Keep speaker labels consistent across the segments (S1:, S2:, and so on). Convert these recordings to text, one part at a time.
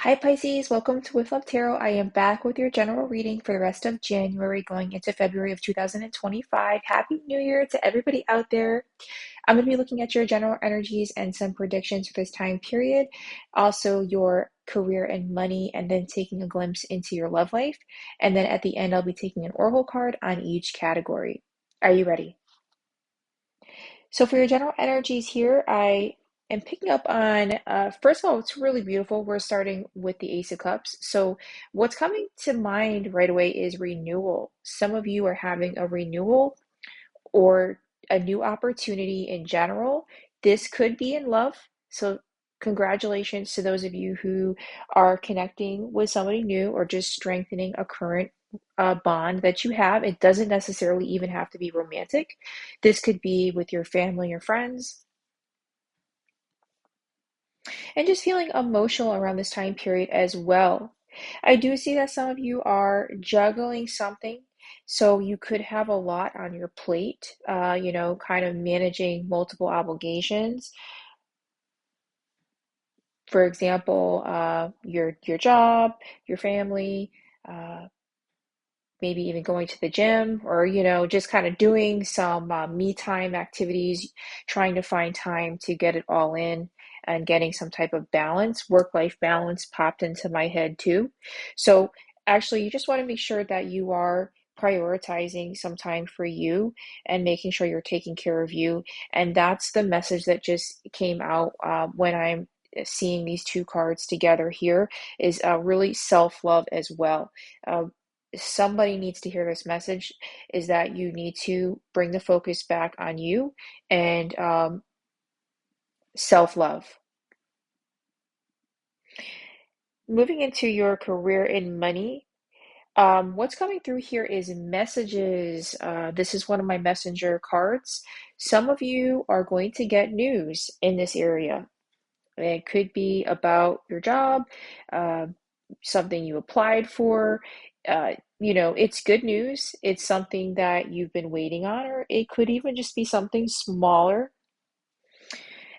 S1: Hi Pisces, welcome to With Love Tarot. I am back with your general reading for the rest of January going into February of 2025. Happy New Year to everybody out there. I'm going to be looking at your general energies and some predictions for this time period, also your career and money, and then taking a glimpse into your love life. And then at the end, I'll be taking an oracle card on each category. Are you ready? So for your general energies here, I am picking up on, first of all, it's really beautiful. We're starting with the Ace of Cups. So what's coming to mind right away is renewal. Some of you are having a renewal or a new opportunity in general. This could be in love. So congratulations to those of you who are connecting with somebody new or just strengthening a current bond that you have. It doesn't necessarily even have to be romantic. This could be with your family or friends. And just feeling emotional around this time period as well. I do see that some of you are juggling something. So you could have a lot on your plate, kind of managing multiple obligations. For example, your job, your family, uh, maybe even going to the gym, or just kind of doing some me time activities, trying to find time to get it all in and getting some type of balance. Work-life balance popped into my head too. So actually, you just want to make sure that you are prioritizing some time for you and making sure you're taking care of you. And that's the message that just came out when I'm seeing these two cards together here, is really self-love as well. Uh, Somebody needs to hear this message, is that you need to bring the focus back on you and self-love. Moving into your career and money, what's coming through here is messages. This is one of my messenger cards. Some of you are going to get news in this area. It could be about your job, uh, something you applied for. It's good news. It's something that you've been waiting on, or it could even just be something smaller.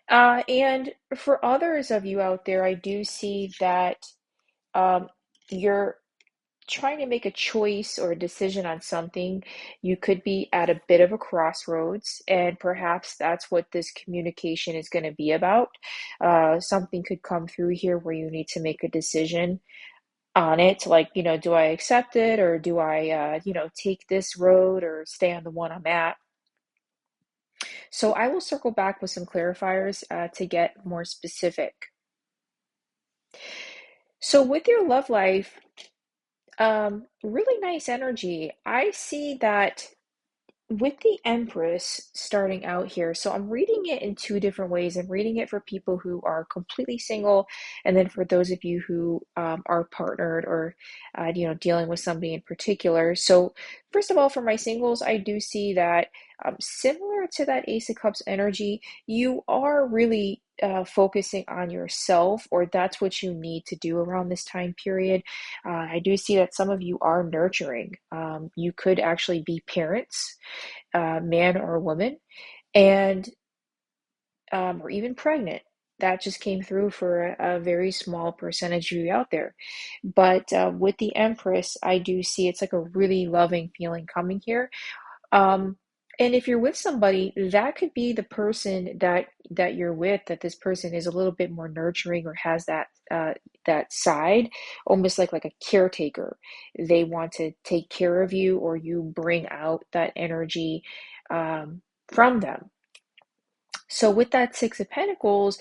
S1: And for others of you out there, I do see that um, you're trying to make a choice or a decision on something. You could be at a bit of a crossroads, and perhaps that's what this communication is going to be about. Something could come through here where you need to make a decision on it, like, do I accept it, or do I, take this road or stay on the one I'm at? So I will circle back with some clarifiers to get more specific. So with your love life, really nice energy. I see that with the Empress starting out here, so I'm reading it in two different ways. I'm reading it for people who are completely single, and then for those of you who are partnered or, dealing with somebody in particular. So, first of all, for my singles, I do see that similar to that Ace of Cups energy, you are really focusing on yourself, or that's what you need to do around this time period. I do see that some of you are nurturing. You could actually be parents, man or woman, and or even pregnant. That just came through for a very small percentage of you out there. But with the Empress, I do see it's like a really loving feeling coming here. Um, and if you're with somebody, that could be the person that you're with, that this person is a little bit more nurturing or has that side, almost like a caretaker. They want to take care of you, or you bring out that energy from them. So with that Six of Pentacles,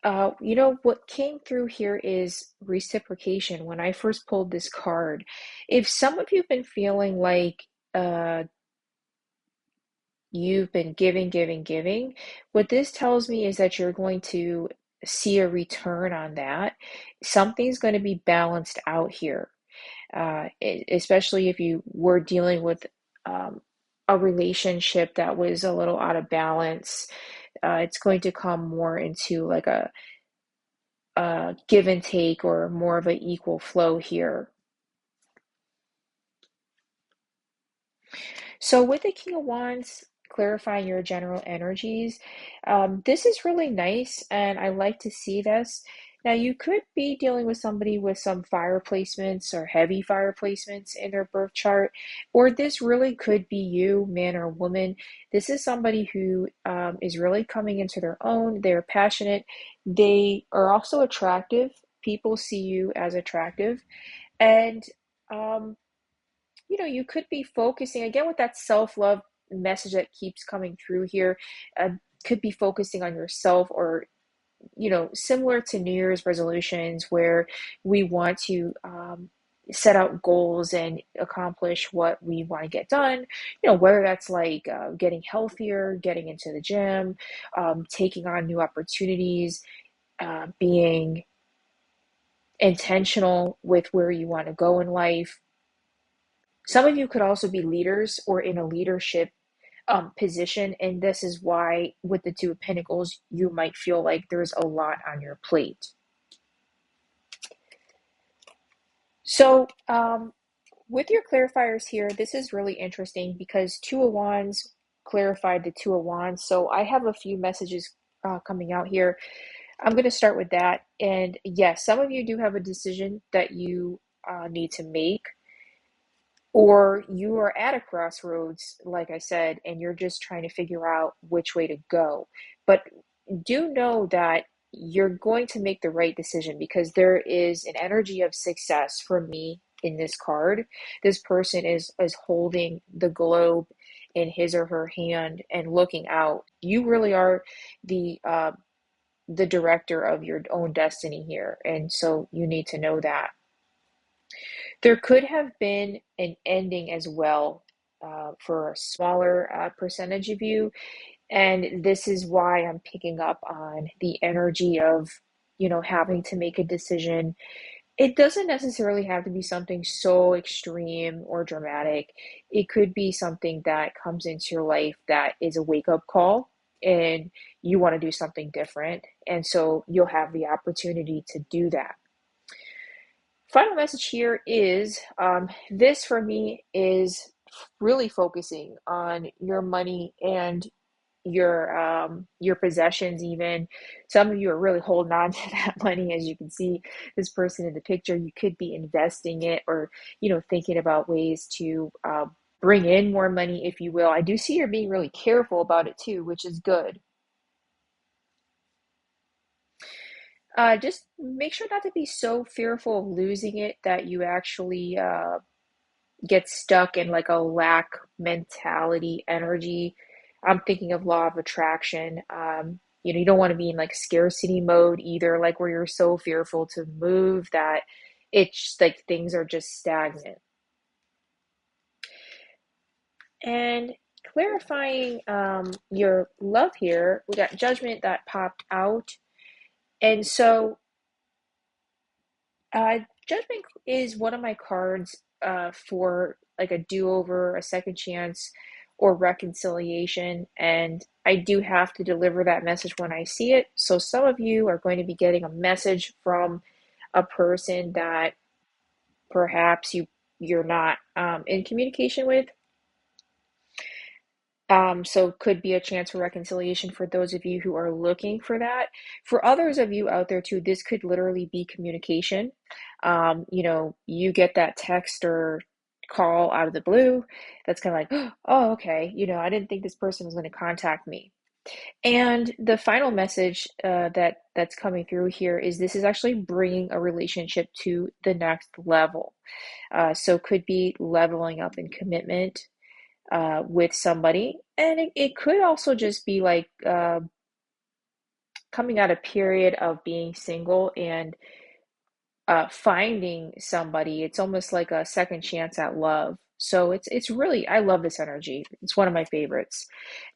S1: what came through here is reciprocation. When I first pulled this card, if some of you have been feeling like you've been giving, giving, giving, what this tells me is that you're going to see a return on that. Something's going to be balanced out here, especially if you were dealing with a relationship that was a little out of balance. It's going to come more into like a give and take, or more of an equal flow here. So with the King of Wands, clarifying your general energies, this is really nice, and I like to see this. Now, you could be dealing with somebody with some fire placements or heavy fire placements in their birth chart, or this really could be you, man or woman. This is somebody who is really coming into their own. They're passionate. They are also attractive. People see you as attractive. And, um, you could be focusing again with that self-love message that keeps coming through here. Uh, could be focusing on yourself or similar to New Year's resolutions where we want to set out goals and accomplish what we want to get done, whether that's like getting healthier, getting into the gym, taking on new opportunities, being intentional with where you want to go in life. Some of you could also be leaders or in a leadership position, and this is why with the Two of Pentacles, you might feel like there's a lot on your plate. So, with your clarifiers here, this is really interesting because Two of Wands clarified the Two of Wands. So I have a few messages coming out here. I'm going to start with that. And yes, some of you do have a decision that you need to make, or you are at a crossroads, like I said, and you're just trying to figure out which way to go. But do know that you're going to make the right decision because there is an energy of success for me in this card. This person is holding the globe in his or her hand and looking out. You really are the director of your own destiny here, and so you need to know that. There could have been an ending as well for a smaller percentage of you. And this is why I'm picking up on the energy of, having to make a decision. It doesn't necessarily have to be something so extreme or dramatic. It could be something that comes into your life that is a wake up call and you want to do something different. And so you'll have the opportunity to do that. Final message here is this for me is really focusing on your money and your possessions. Even some of you are really holding on to that money. As you can see this person in the picture, you could be investing it or thinking about ways to bring in more money, if you will. I do see you're being really careful about it too, which is good. Just make sure not to be so fearful of losing it that you actually get stuck in like a lack mentality energy. I'm thinking of law of attraction. You don't want to be in like scarcity mode either, like where you're so fearful to move that it's like things are just stagnant. And clarifying your love here, we got judgment that popped out. And so judgment is one of my cards for like a do-over, a second chance, or reconciliation. And I do have to deliver that message when I see it. So some of you are going to be getting a message from a person that perhaps you're not in communication with. So could be a chance for reconciliation for those of you who are looking for that. For others of you out there too, this could literally be communication. You get that text or call out of the blue that's kind of like, oh, okay, I didn't think this person was going to contact me. And the final message that's coming through here is this is actually bringing a relationship to the next level. So could be leveling up in commitment with somebody. And it could also just be like coming out a period of being single and finding somebody. It's almost like a second chance at love. So it's really, I love this energy. It's one of my favorites.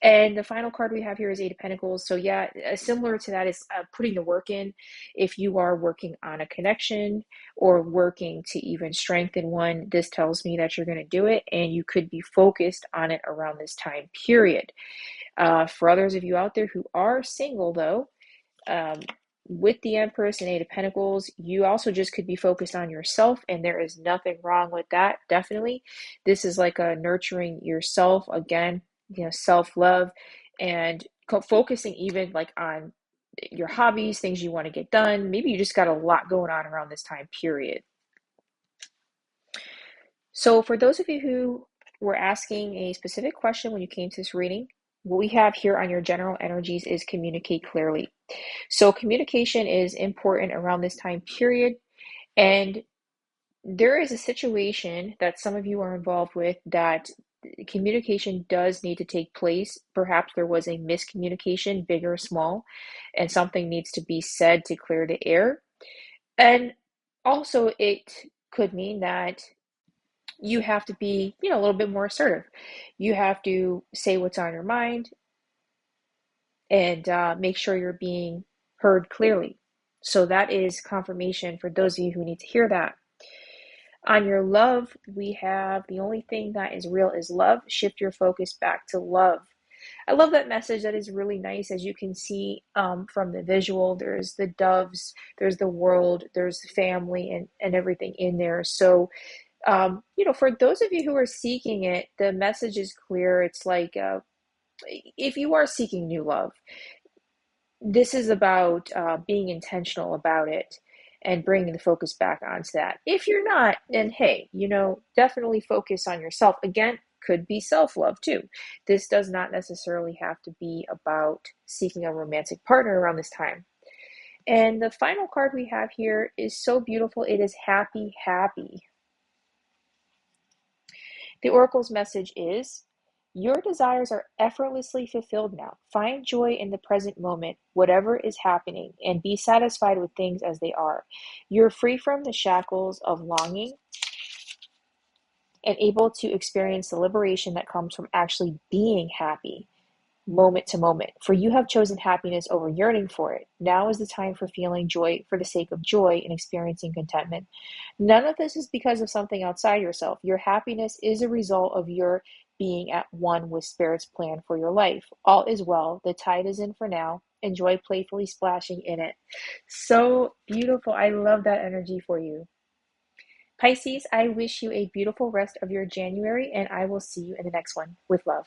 S1: And the final card we have here is Eight of Pentacles. So yeah, similar to that is putting the work in. If you are working on a connection or working to even strengthen one, this tells me that you're going to do it and you could be focused on it around this time period. For others of you out there who are single though, um, with the Empress and Eight of Pentacles, you also just could be focused on yourself, and there is nothing wrong with that. Definitely, this is like a nurturing yourself again, self-love, and focusing even like on your hobbies, things you want to get done. Maybe you just got a lot going on around this time period. So for those of you who were asking a specific question when you came to this reading, what we have here on your general energies is communicate clearly. So communication is important around this time period. And there is a situation that some of you are involved with that communication does need to take place. Perhaps there was a miscommunication, big or small, and something needs to be said to clear the air. And also, it could mean that you have to be, a little bit more assertive. You have to say what's on your mind and make sure you're being heard clearly. So that is confirmation for those of you who need to hear that. On your love, we have the only thing that is real is love. Shift your focus back to love. I love that message. That is really nice. As you can see from the visual, there's the doves, there's the world, there's the family, and everything in there. So, for those of you who are seeking it, the message is clear. It's like if you are seeking new love, this is about being intentional about it and bringing the focus back onto that. If you're not, then hey, definitely focus on yourself. Again, could be self-love too. This does not necessarily have to be about seeking a romantic partner around this time. And the final card we have here is so beautiful. It is happy, happy. The Oracle's message is, your desires are effortlessly fulfilled now. Find joy in the present moment, whatever is happening, and be satisfied with things as they are. You're free from the shackles of longing and able to experience the liberation that comes from actually being happy moment to moment. For you have chosen happiness over yearning for it. Now is the time for feeling joy for the sake of joy and experiencing contentment. None of this is because of something outside yourself. Your happiness is a result of your being at one with Spirit's plan for your life. All is well. The tide is in for now. Enjoy playfully splashing in it. So beautiful. I love that energy for you. Pisces, I wish you a beautiful rest of your January, and I will see you in the next one with love.